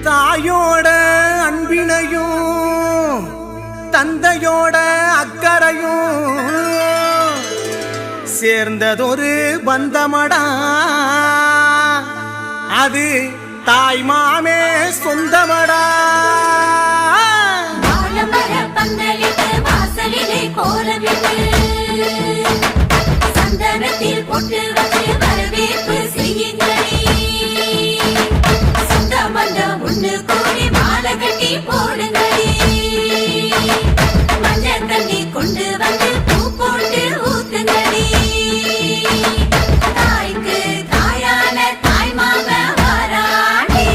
தாயோட அன்பினையும் தந்தையோட அக்கறையும் சேர்ந்ததொரு பந்தமடா, அது தாய் மாமே சொந்தமடா. சந்தனத்தில் போட்டு வச்சு வரவேற்பு செய்யுங்களே, சொந்த பந்தம் ஒண்ணு கூடி மாலை கட்டி போடுங்களே, மஞ்சள் தண்ணி கொண்டு வந்து பூ போட்டு ஊத்துங்களே, தாய்க்கு தாயான தாய் மாம வாராண்டி.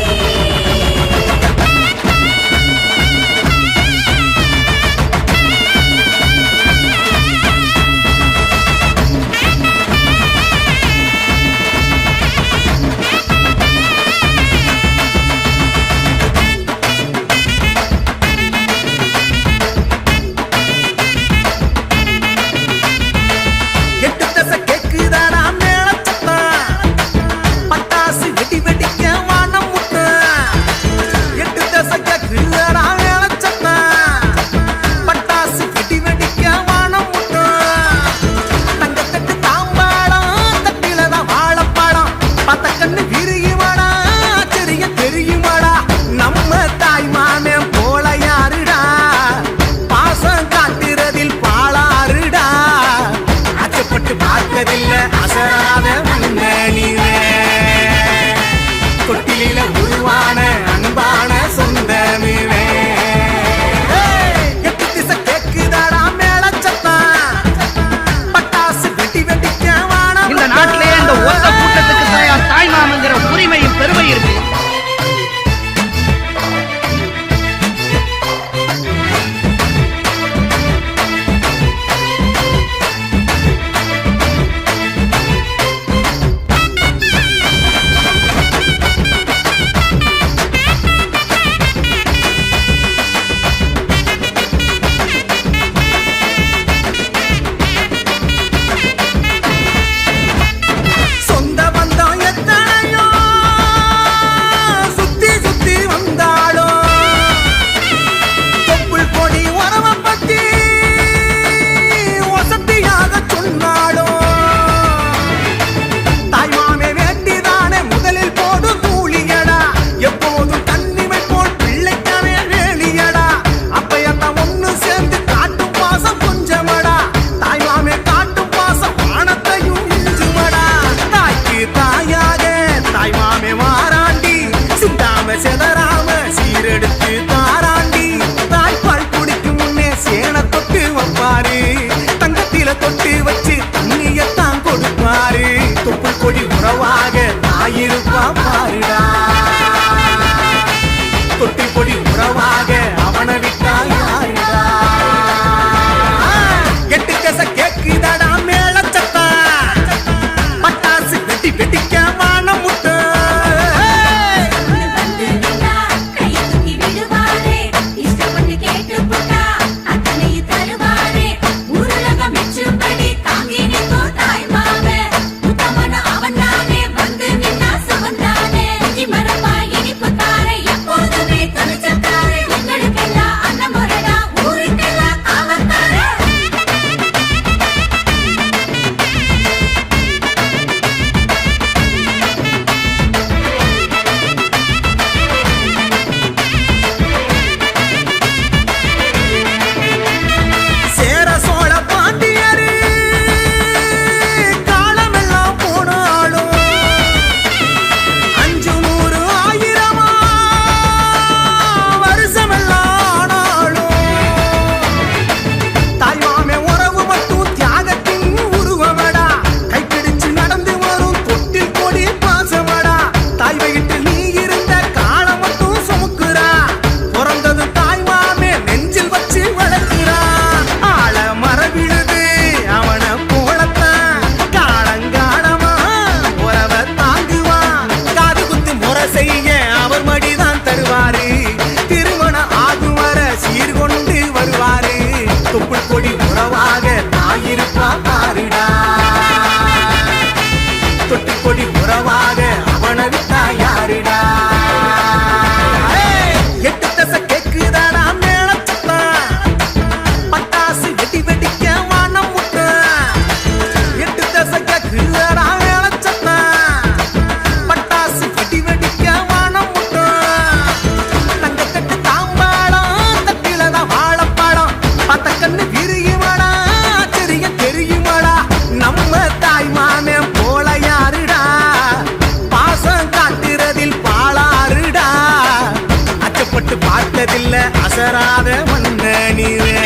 அசராத மன்ன நீவே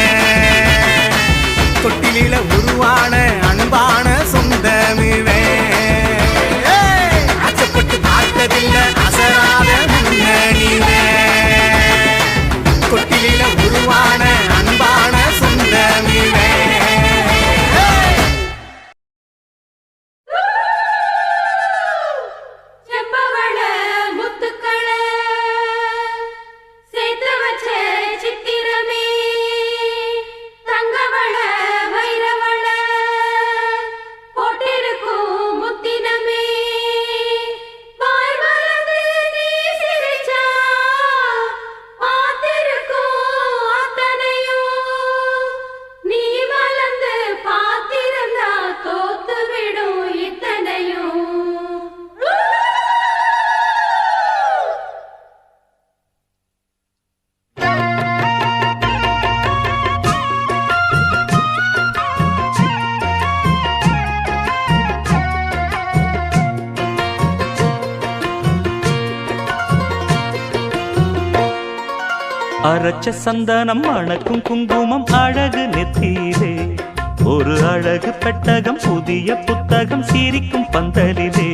தொட்டிலில உருவான அன்பான சொந்தமிவே அச்சப்பட்டு பார்த்ததில்ல அசராத மன்ன நீவே தொட்டிலில உருவான அன்பான சொந்தமிவே செம்பவள முத்துக்கள சேர்த்து வச்ச சித்திரமே தங்கவள வைரவள போட்டிருக்கும் முத்தினமே வாய் மலர்ந்து நீ சிரிச்சா பார்த்திருக்கும் அத்தனையும் நீ மலர்ந்து பார்த்திருந்தா தோத்து விடும் இத்தனையும் அரைச்ச சந்தனம் மணக்கும் குங்குமம் அழகு நெத்தியிலே ஒரு அழகு பெட்டகம் புதிய புத்தகம் சிரிக்கும் பந்தலிலே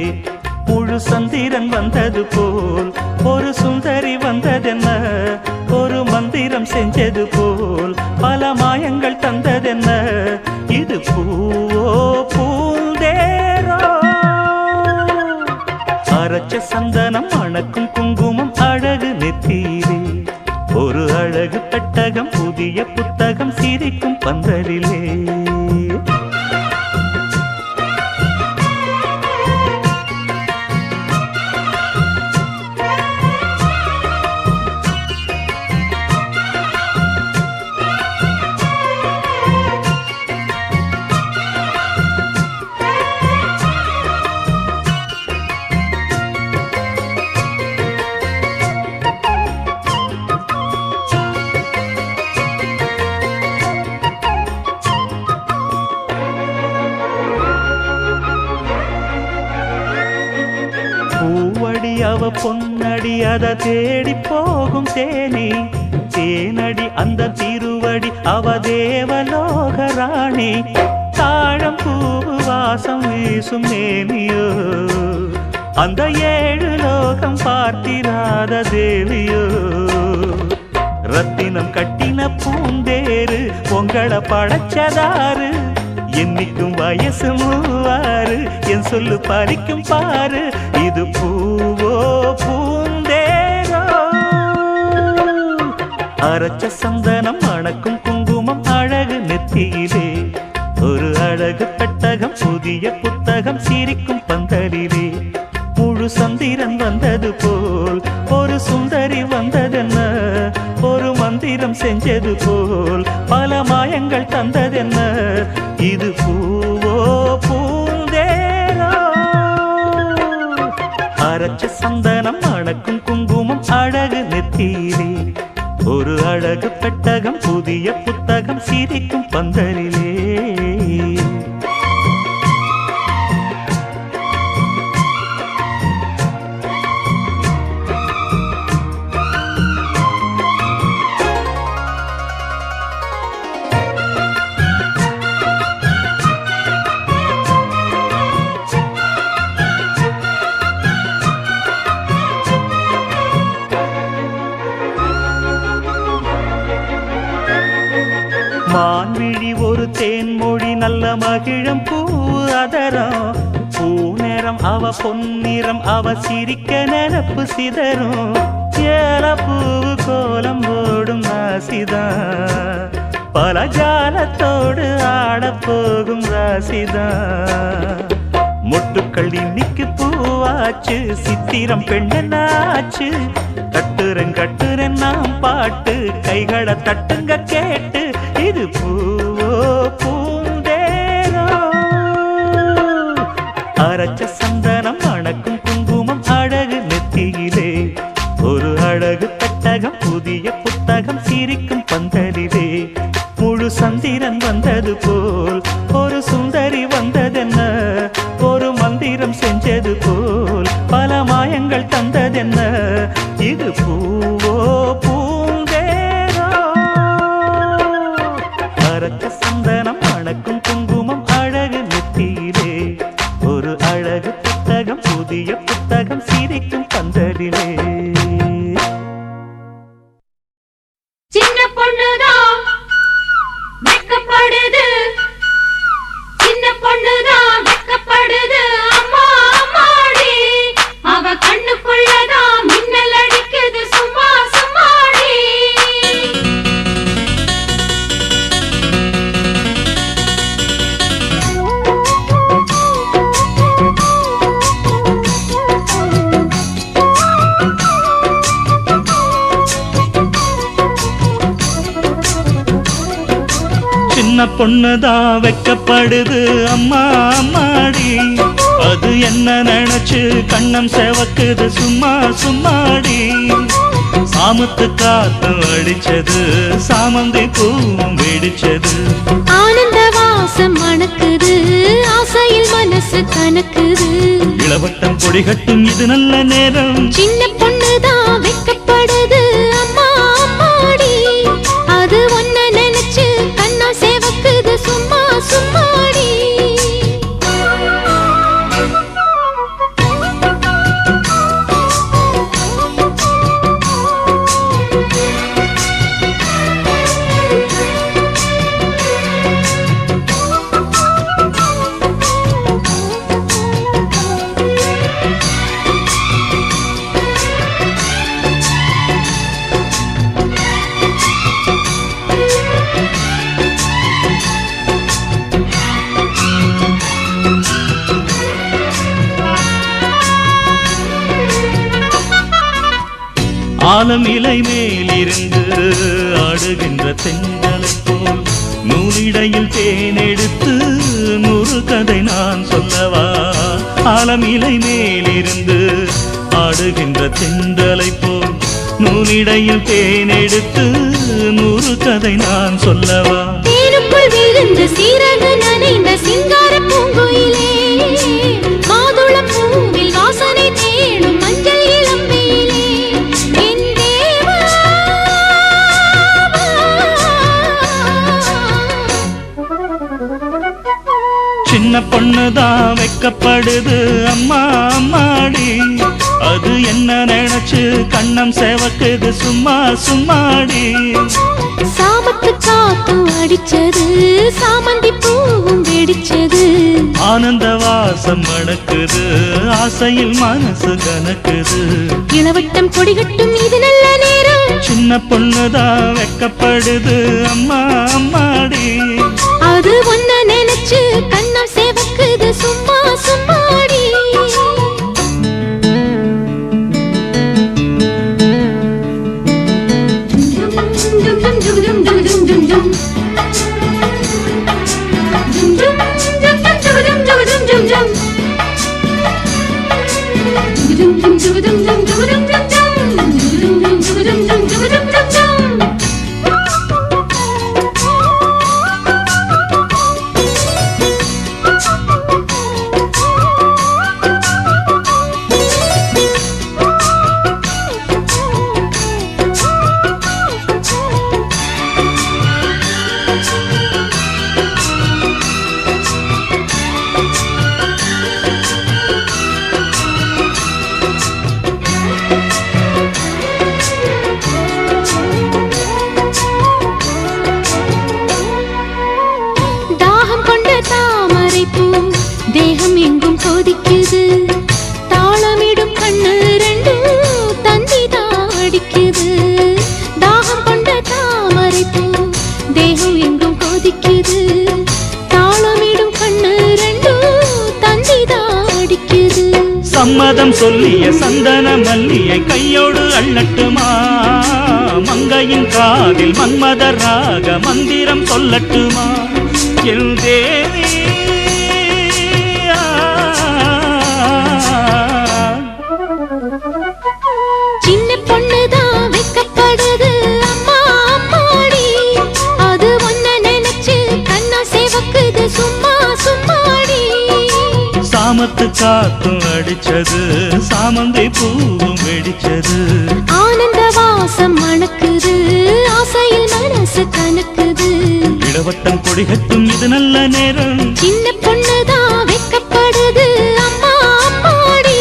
முழு சந்திரன் வந்தது போல் ஒரு சுந்தரி வந்ததென்ன ஒரு மந்திரம் செஞ்சது போல் பல மாயங்கள் தந்ததென்ன இது பூவோ பூந்தேரோ அரைச்ச சந்தனம் மணக்கும் குங்குமம் அழகு நெத்தியிலே ஒரு அழகு பெட்டகம் புதிய புத்தகம் சிரிக்கும் பந்தலிலே பூவடி அவ பொன்னடி அத தேடி போகும் தேனி தேனடி அந்த திருவடி அவ தேவலோக ராணி தாழம் பூவு வாசம் வீசும் நேமியோ அந்த ஏழு லோகம் பார்த்திராத தேவியோ ரத்தினம் கட்டின பூந்தேரு உங்களை படைச்சதாரு என்னைக்கும் வயசு மூவாறு என் சொல்லு பறிக்கும் பாரு இது பூவோ பூந்தேரோ அரைச்ச சந்தனம் மணக்கும் குங்குமம் அழகு நெத்தியிலே ஒரு அழகு பெட்டகம் புதிய புத்தகம் சிரிக்கும் பந்தலிலே முழு சந்திரன் வந்தது போல் ஒரு சுந்தரி வந்ததென்ன ஒரு மந்திரம் செஞ்சது போல் பல மாயங்கள் தந்ததென்ன இது பூவோ பூந்தேரோ அரைச்ச சந்தனம் மணக்கும் குங்குமம் அழகு நெத்தியிலே ஒரு அழகு பெட்டகம் புதிய புத்தகம் சிரிக்கும் பந்தலிலே மான்விழி ஒரு தேன்மொழி நல்ல மகிழம் பூ அதரம் பூநேரம் அவ பொன்னிறம் அவ சிரிக்க நினப்பு சிதறும் ஏல பூவு கோலம் போடும் ராசிதான் பல ஜாலத்தோடு ஆடப்போகும் ராசிதான் முட்டுக்கள் இன்னைக்கு பூவாச்சு சித்திரம் பெண்ணாச்சு கட்டுறன் நாம் பாட்டு கைகளை தட்டுங்க கேட்டு இது பூவோ பூந்தேரோ அரைச்ச சந்தனம் மணக்கும் குங்குமம் அழகு நெத்தியிலே ஒரு அழகு பெட்டகம் புதிய புத்தகம் சிரிக்கும் பந்தலிலே முழு சந்திரன் வந்தது போல் ஒரு சுந்தரி வந்ததென்ன ஒரு மந்திரம் செஞ்சது போல் பல மாயங்கள் தந்ததென்ன இது பூவோ பூந்தேரோ பொண்ணுதான் வெக்கப்படுது அம்மா அம்மாடி, அது என்ன நினைச்சு கண்ணம் செவக்குது சும்மா சும்மாடி. சாமத்து காத்து அடிச்சது, சாமந்தி பூவும் வெடிச்சது, ஆனந்த வாசம் மணக்குது, ஆசையில் மனசு கணக்குது. இளவட்டம் கொடிகட்டும் இது நல்ல நேரம், சின்ன பொண்ணுதான் வெக்கப்படுது அம்மா அம்மாடி, அது ஒன்ன நினைச்சு கண்ணா சேவக்குது சும்மா சும்மாடி. ஆலம் இலை மேலிருந்து ஆடுகின்ற தென்றலை போல் நூலிடையில் தேனெடுத்து நூறு கதை நான் சொல்லவா. ஆலம் இலை மேலிருந்து ஆடுகின்ற தென்றலை போல் நூலிடையில் தேனெடுத்து நூறு கதை நான் சொல்லவா. தேனுக்குள் விழுந்த சீரக நனைந்த சிங்கார பூங்குயிலே, மாதுளம் பூவில் வாசனை தேடும் மஞ்சள் இளம்பெயிலே, என் தேவா. சின்ன பொண்ணுதான் வெக்கப்படுது அம்மா அம்மாடி, அது என்ன நினைச்சு கண்ணம் செவக்குது சும்மா சும்மாடி. சாமத்து காத்தும் அடிச்சது, சாமந்தி பூவும் வெடிச்சது, ஆனந்த வாசம் மணக்குது, ஆசையில் மனசு கணக்குது. இளவட்டம் கொடிகட்டும் இது நல்ல நேரம், சின்ன பொண்ணுதான் வெக்கப்படுது அம்மா அம்மாடி, அது ஒன்ன நினைச்சு கண்ணா சேவக்குது சும்மா சும்மாடி. தேகம் எங்கும் கொதிக்குது, தாளமிடும் கண்ணு ரெண்டும் தந்திதான் அடிக்குது. தாகம் கொண்ட தாமரை பூ தேகம் எங்கும் கொதிக்குது, தாளமிடும் கண்ணு ரெண்டும் தந்திதான் அடிக்குது. சம்மதம் சொல்லிய சந்தன மல்லியை கையோடு அள்ளட்டுமா, மங்கையின் காதில் மன்மதராக மந்திரம் சொல்லட்டுமா. என் தேவி சின்ன பொண்ணுதான் வெக்கப்படுது அம்மா அம்மாடி, அது ஒன்ன நினைச்சு கண்ணா சேவக்குது சும்மா சும்மாடி. சாமத்து காத்தும் அடிச்சது, சாமந்தி பூவும் வெடிச்சது, ஆனந்த வாசம் மணக்குது, ஆசையில் மனசு கணக்குது. இளவட்டம் கொடிகட்டும் இது நல்ல நேரம், சின்ன பொண்ணுதான் வெக்கப்படுது அம்மா அம்மாடி,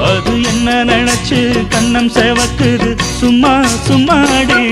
அது என்ன நினைச்சு கண்ணம் செவக்குது சும்மா சும்மாடி.